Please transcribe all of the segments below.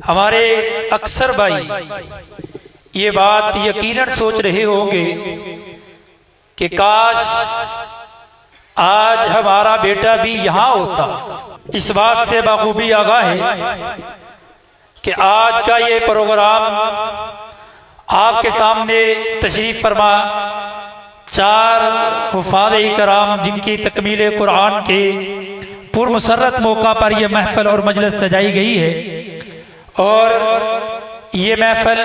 हमारे अक्सर भाई ये बात यकीनन सोच रहे होंगे कि काश आज हमारा बेटा भी यहाँ होता। इस बात से बखूबी आगाह है कि आज का ये प्रोग्राम आपके सामने तशरीफ फरमा चार हुफ़ाज़ कराम जिनकी तकमील कुरान के पुरमसरत मौका पर यह महफिल और मजलिस सजाई गई है। और ये महफिल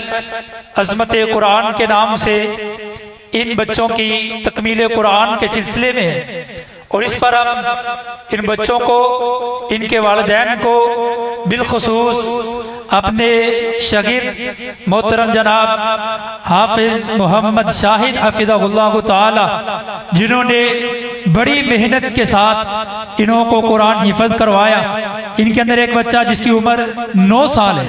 अज़मत कुरान के नाम से इन बच्चों की तकमील कुरान के सिलसिले में है। और इस पर हम इन बच्चों को, इनके वालिदैन को, बिलखुसूस अपने शागिर्द मोहतरम जनाब हाफिज मोहम्मद शाहिद हफिज़हुल्लाह ताला, जिन्होंने बड़ी मेहनत के साथ इन्हों को कुरान हिफ्ज़ करवाया। इनके अंदर एक बच्चा जिसकी उम्र 9 साल है,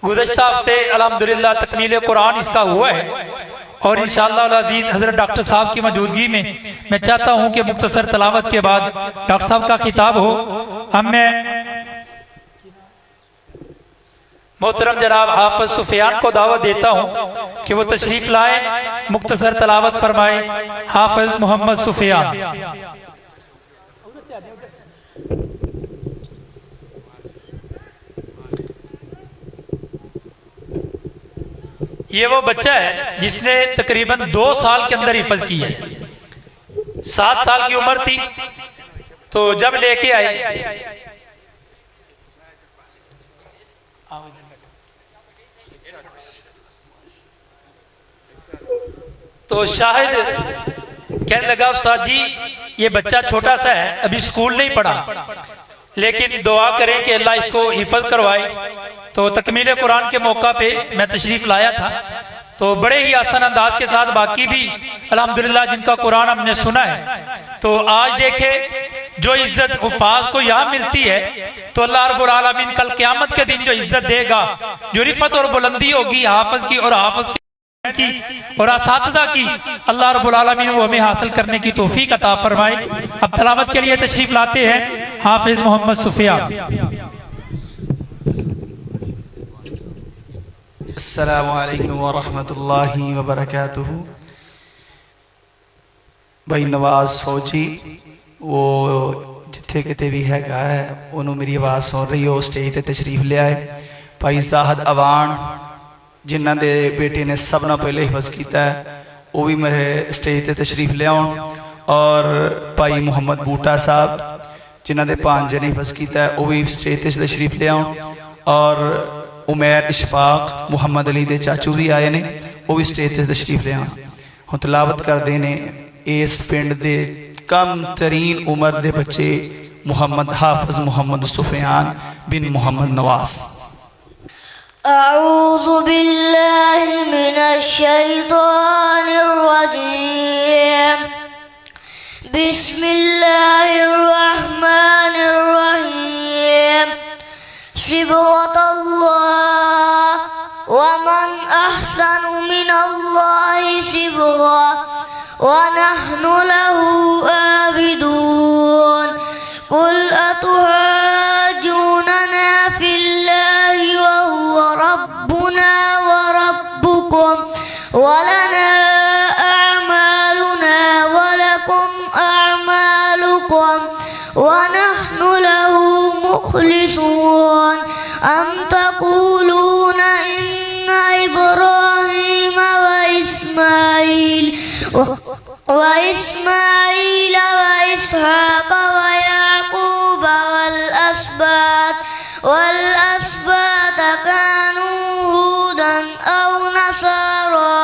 गुज़श्ता हफ्ते अल्हम्दुलिल्लाह तकमील कुरान इसका हुआ है। और इंशाअल्लाह अज़ीज़ हज़रत डॉक्टर साहब की मौजूदगी में मैं चाहता हूं कि मुख्तसर तलावत के बाद डॉक्टर साहब का खिताब हो। हम मैं मोहतरम जनाब हाफिज सुफियान को दावत देता हूं कि वो तशरीफ लाए, मुख्तसर तलावत फरमाए। हाफिज मोहम्मद सुफियान। ये वो बच्चा है जिसने तकरीबन 2 साल के अंदर हिफ्ज़ की है। 7 साल की उम्र थी तो जब लेके आए तो शाहिद कहने लगा, उस्ताद जी ये बच्चा छोटा सा है, अभी स्कूल नहीं पढ़ा, लेकिन दुआ करें कि अल्लाह इसको हिफ्ज़ करवाए। तो तकमील कुरान के मौका पे मैं तशरीफ लाया था, तो बड़े ही आसान अंदाज के साथ बाकी भी अल्हम्दुलिल्लाह जिनका कुरान हमने सुना है, तो आज देखे जो इज्जत हुफ़ाज़ को यहाँ मिलती है, तो अल्लाह रब्बुल आलमीन कल क़यामत के दिन जो इज्जत देगा, जो रिफ़त और बुलंदी होगी हाफ़िज़ की और हाफ़िज़ की और असातिज़ा की, अल्लाह रब्बुल आलमीन वो हमें हासिल करने की तौफ़ीक़ अता फरमाए। अब तलावत के लिए तशरीफ लाते हैं हाफिज मोहम्मद सुफियान। अस्सलामु अलैकुम व रहमतुल्लाहि व बरकातुहू। भाई नवाज फौजी वो जिथे किते भी हैगा है, उन्होंने मेरी आवाज़ सुन रही हो, स्टेज पर तशरीफ ले आए। भाई जाहद अवान जिन्हों के बेटे ने सब ना पहले हिफ्ज़ किया है, वो भी मेरे स्टेज पर तशरीफ ले आउन। और भाई मुहम्मद बूटा साहब जिन्हों के भांजे ने हिफ्ज़ किया है, वो भी स्टेज पर तशरीफ ले आउन। और उमैर इशफाक मुहम्मद अली के चाचू भी आए ने, वो भी स्टेज पर तशरीफ ले आउन। हुण तलावत करते हैं इस पिंड के कम तरीन उम्र के बच्चे मुहम्मद हाफिज मुहम्मद सुफियान बिन मुहम्मद नवाज। अऊज़ु बिल्लाहि मिनश शैतानिर रजीम। बिस्मिल्लाहिर रहमानिर रहीम। सिबगतल्लाह व मन अहसनु मिनल्लाहि सिबगा व नहनु लहू आबिदून। कुल अतुहाज्जूनना फिल्लाहि व हुवा रब्बुना व रब्बुकुम व लना अअमालुना व लकुम अअमालुकुम व नहनु लहू मुखलिसून। अम तक़ूलूना इन्ना इब्राहीम व इस्माईल व इसहाक व याकूब वल अस्बात कानू हुदन औ नसारा।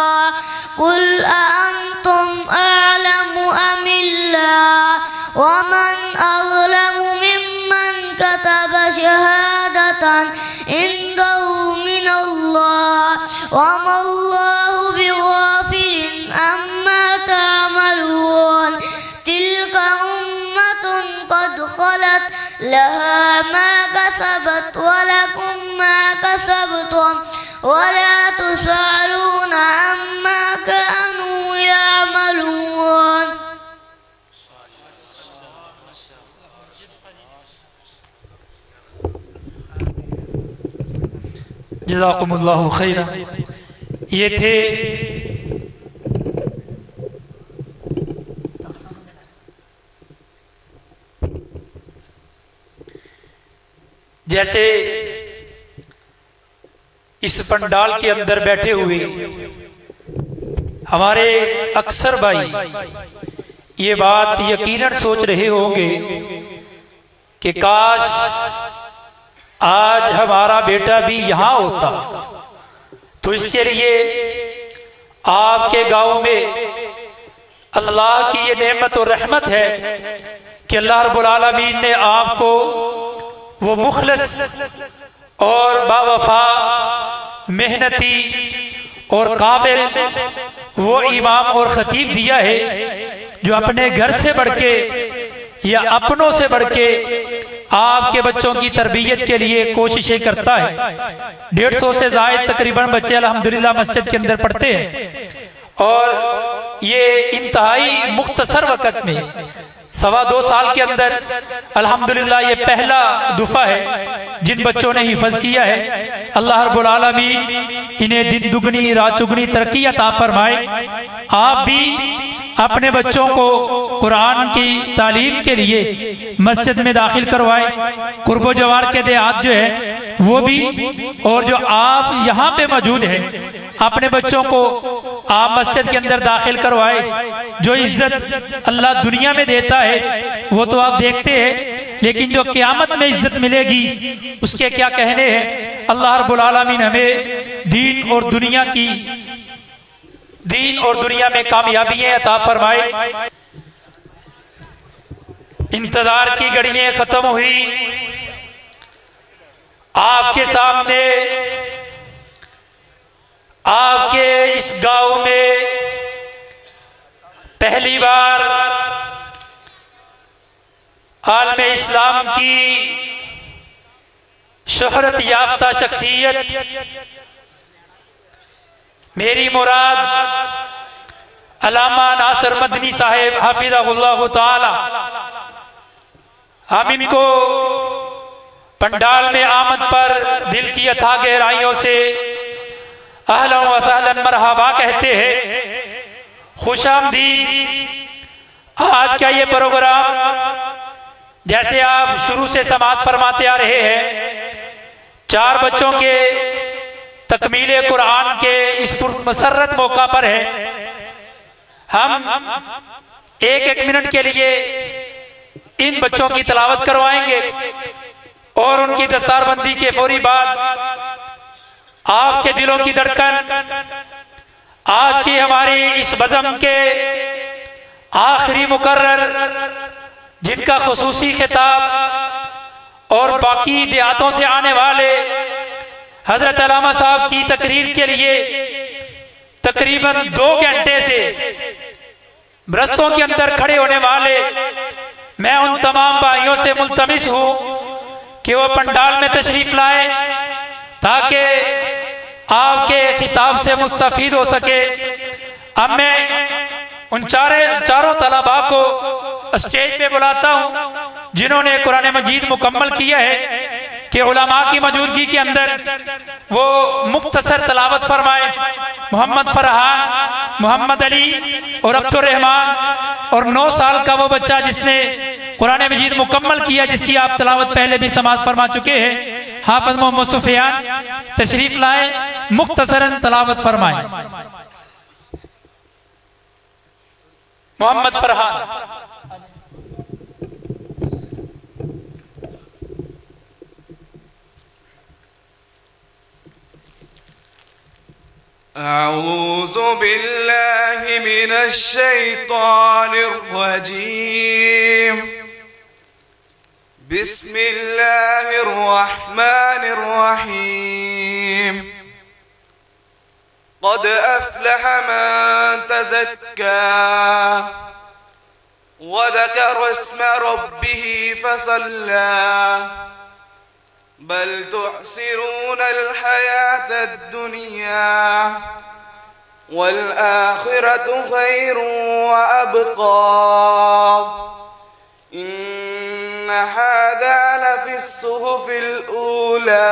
कुल अअंतुम अअलमु अमिल्लाह व मन अज़लमु मिम्मन कतब शहादतन इंदहु मिनल्लाह व मल्लाहु बिगाफिलिन अम्मा तामलून। तिल्का उम्मतुन क़द ख़लत लहा मा कसबत व लकुम मा कसबतुम व ला तुसअलूना अम्मा कानू यअमलून। जज़ाकुमुल्लाहु खैरा। ये थे जैसे इस पंडाल के अंदर बैठे हुए हमारे अक्सर भाई ये बात यकीनन सोच रहे होंगे कि काश आज हमारा बेटा भी यहाँ होता। तो इसके लिए आपके गांव में अल्लाह की ये नेमत और रहमत है कि अल्लाह रब्बुल आलमीन ने आपको वो मुखलिस और बावफा मेहनती और काबिल वो इमाम और खतीब दिया है जो अपने घर से बढ़ के या अपनों से बढ़ के आपके बच्चों की तरबियत के लिए कोशिशें करता है। 150 से ज़ायद तकरीबन बच्चे अल्हम्दुलिल्लाह मस्जिद के अंदर पढ़ते हैं और ये इंतहाई मुख्तसर वक़्त में 2.25 साल के अंदर अल्हम्दुलिल्लाह ये पहला दुफा है जिन बच्चों ने हिफज किया है। अल्लाह रब्बुल आलमीन इन्हें दिन दुगनी रात चुगनी तरक्की अता फरमाए। आप भी अपने बच्चों को कुरान की तालीम के लिए मस्जिद में दाखिल करवाए। कुर्बो जवार के देहात जो है वो भी, और जो आप यहाँ पे मौजूद हैं अपने बच्चों को आप मस्जिद के अंदर दाखिल करवाए। जो इज्जत अल्लाह दुनिया में देता है वो तो आप देखते हैं, लेकिन जो क़यामत में इज्जत मिलेगी उसके क्या कहने हैं। अल्लाह रब्बुल आलमीन हमें दीन और दुनिया में कामयाबियां अता फरमाए। इंतजार की घड़ियां खत्म हुई। आपके सामने आपके इस गांव में पहली बार आलमे इस्लाम की शोहरत याफ्ता शख्सियत मेरी मुराद अल्लामा नासिर मदनी साहेब हाफिज़हुल्लाह ताला, हम इनको पंडाल में आमद पर दिल की अथाह गहराइयों से अहलन व सहलन मरहबा कहते हैं। खुशामदीद। आज का ये प्रोग्राम जैसे आप शुरू से समाअत फरमाते आ रहे हैं, 4 बच्चों के तकमीले कुरान के इस पुरमसरत मौका पर है। हम एक मिनट के लिए इन बच्चों की तिलावत करवाएंगे और उनकी दस्तारबंदी के फौरी बाद आपके दिलों की धड़कन आज की हमारी इस बज़म के आखिरी मुकर्रर जिनका खुसूसी खिताब और बाकी देहातों से आने वाले हजरत अल्लामा साहब की तकरीर के लिए तकरीबन 2 घंटे से बरस्तों के अंदर खड़े होने वाले मैं उन तमाम भाइयों से मुल्तमिस हूं कि वो पंडाल में तशरीफ लाए ताकि आपके खिताब से मुस्तफीद हो सके। अब मैं उन चारों तलबा को स्टेज पे बुलाता हूं जिन्होंने कुरान मजीद मुकम्मल किया है कि उलमा की मौजूदगी के अंदर वो मुख्तसर तलावत फरमाए। मोहम्मद फरहान, मोहम्मद अली और अब्दुर रहमान और 9 साल का वो बच्चा जिसने कुरान मजीद मुकम्मल किया, जिसकी आप तलावत पहले भी समाअत फरमा चुके हैं, हाफिज मोहम्मद सुफियान तशरीफ लाए, मुख्तसरन तलावत फरमाए। मोहम्मद फरहान। अऊज़ु बिल्लाहि मिनश शैतानिर रजीम। बिस्मिल्लाहिर रहमानिर रहीम। क़द अफ़लह मन तज़क्का व ज़करा इस्म रब्बिही फ़सल्ला बल तुअसिरूनल हयातद दुनिया वल आखिरतु खैरुन व अबक़ा इन्न हाज़ा लफ़िस्सुहुफ़िल ऊला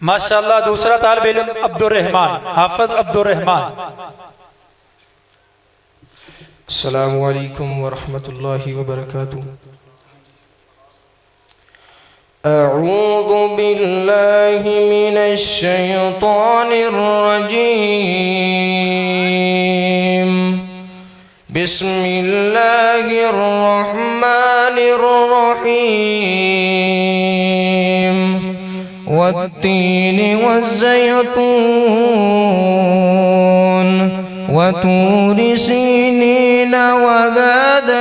माशाअल्लाह दूसरा तालिब इल्म अब्दुर्रहमान, हाफिज अब्दुर्रहमान। अस्सलामु अलैकुम वरहमतुल्लाहि वबरकातुह। अऊज़ु बिल्लाहि मिनश शैतानिर रजीम। बिस्मिल्लाहिर रहमानिर रहीम। वत्तीनि वज़्ज़ैतून वतूर सीनीन वहाज़ा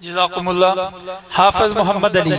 जज़ाकुमुल्लाह। हाफिज मोहम्मद अली।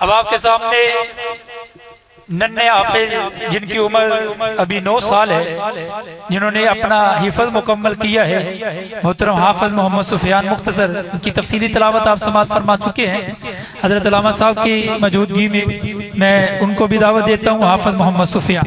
अब आपके सामने नन्हे हाफिज जिनकी उम्र अभी 9 साल है, जिन्होंने अपना हिफज मुकम्मल किया है, मोहतरम हाफिज मोहम्मद सुफियान मुख्तसर की तफसीली तिलावत आप समाअत फरमा चुके हैं। हजरत अल्लामा साहब की मौजूदगी में मैं उनको भी दावत देता हूँ। हाफिज मोहम्मद सुफियान।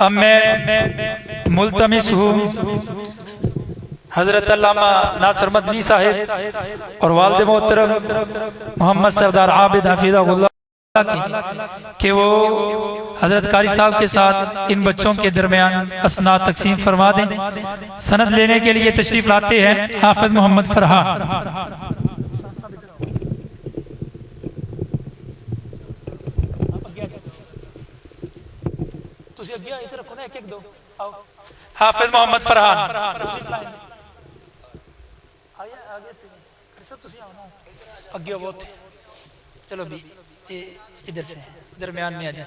अब मैं मुल्तमिस हूँ हजरत अल्लामा नासिर मदनी साहिब और वालिद मोहतरम मोहम्मद सरदार आबिद हफीज़हुल्लाह कि वो हजरत कारी साहब के साथ इन बच्चों के दरमियान असनाद तकसीम फरमा दें। सनद लेने के लिए तशरीफ लाते हैं हाफिज मोहम्मद फरहान। हाफिज मोहम्मद फरहान। अगे वो थे, चलो भी इधर से दरमियान में आ जाए।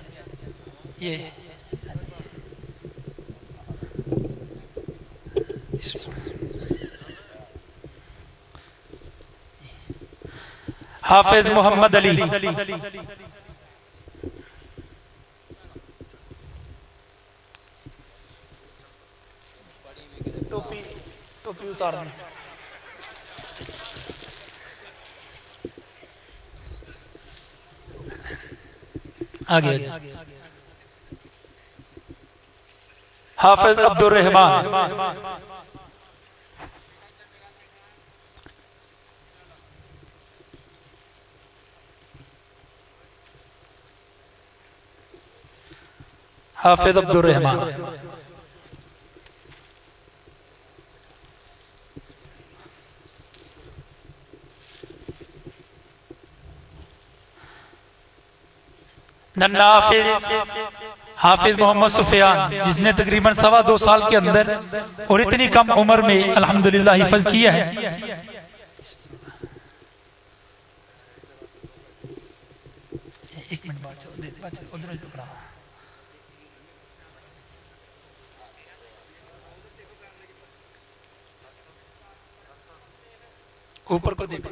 ये हाफिज मोहम्मद अली, टोपी उतारनी, आगे हाफिज अब्दुल रहमान, हाफिज अब्दुल रहमान, नन्ना हाफिज मोहम्मद सुफियान, जिसने तकरीबन 2.25 साल के अंदर और इतनी कम उम्र में अल्हम्दुलिल्लाह हिफ्ज किया है। एक मिनट बाद ऊपर को देखो।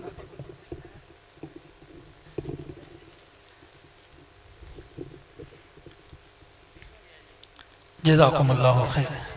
जज़ाकुमुल्लाहु खैर।